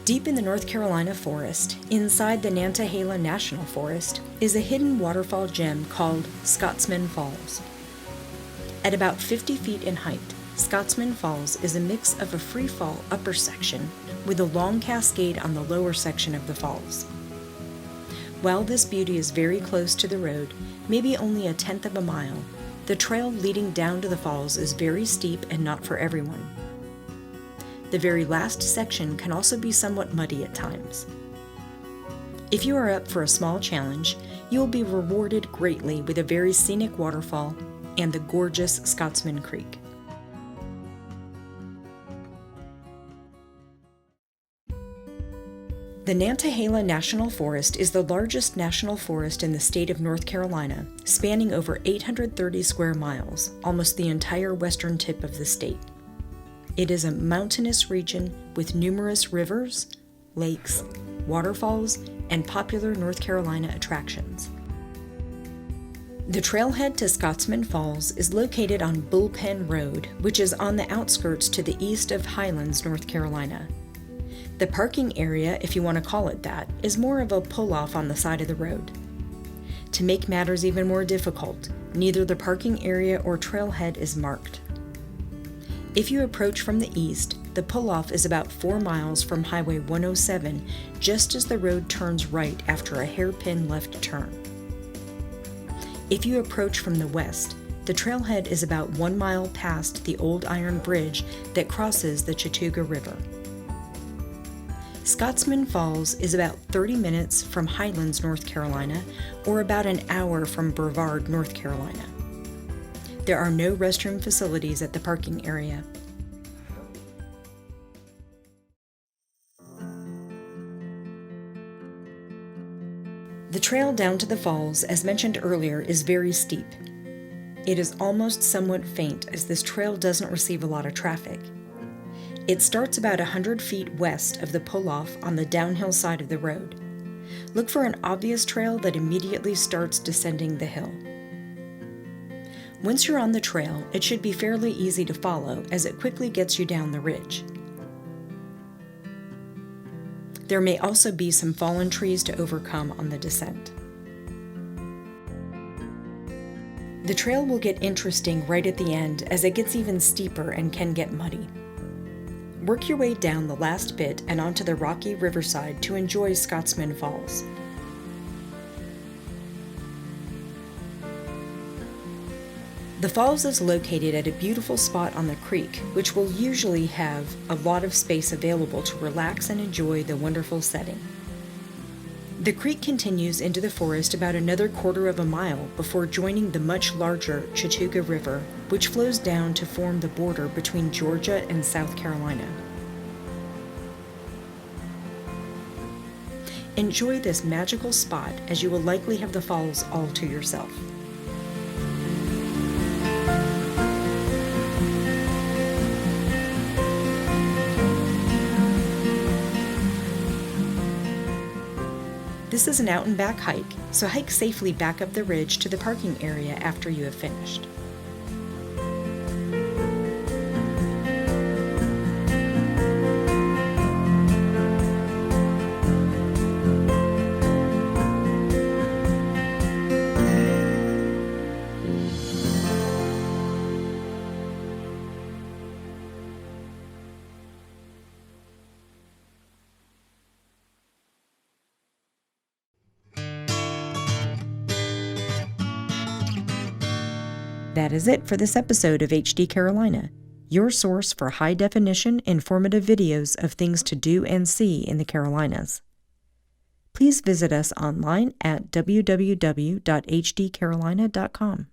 Deep in the North Carolina forest, inside the Nantahala National Forest, is a hidden waterfall gem called Scotsman Falls. At about 50 feet in height, Scotsman Falls is a mix of a free-fall upper section with a long cascade on the lower section of the falls. While this beauty is very close to the road, maybe only a tenth of a mile, the trail leading down to the falls is very steep and not for everyone. The very last section can also be somewhat muddy at times. If you are up for a small challenge, you will be rewarded greatly with a very scenic waterfall and the gorgeous Scotsman Creek. The Nantahala National Forest is the largest national forest in the state of North Carolina, spanning over 830 square miles, almost the entire western tip of the state. It is a mountainous region with numerous rivers, lakes, waterfalls, and popular North Carolina attractions. The trailhead to Scotsman Falls is located on Bullpen Road, which is on the outskirts to the east of Highlands, North Carolina. The parking area, if you want to call it that, is more of a pull-off on the side of the road. To make matters even more difficult, neither the parking area or trailhead is marked. If you approach from the east, the pull-off is about 4 miles from Highway 107, just as the road turns right after a hairpin left turn. If you approach from the west, the trailhead is about 1 mile past the old iron bridge that crosses the Chattooga River. Scotsman Falls is about 30 minutes from Highlands, North Carolina, or about an hour from Brevard, North Carolina. There are no restroom facilities at the parking area. The trail down to the falls, as mentioned earlier, is very steep. It is almost somewhat faint as this trail doesn't receive a lot of traffic. It starts about 100 feet west of the pull-off on the downhill side of the road. Look for an obvious trail that immediately starts descending the hill. Once you're on the trail, it should be fairly easy to follow as it quickly gets you down the ridge. There may also be some fallen trees to overcome on the descent. The trail will get interesting right at the end as it gets even steeper and can get muddy. Work your way down the last bit and onto the rocky riverside to enjoy Scotsman Falls. The falls is located at a beautiful spot on the creek, which will usually have a lot of space available to relax and enjoy the wonderful setting. The creek continues into the forest about another quarter of a mile before joining the much larger Chattooga River, which flows down to form the border between Georgia and South Carolina. Enjoy this magical spot as you will likely have the falls all to yourself. This is an out and back hike, so hike safely back up the ridge to the parking area after you have finished. That is it for this episode of HD Carolina, your source for high-definition, informative videos of things to do and see in the Carolinas. Please visit us online at www.hdcarolina.com.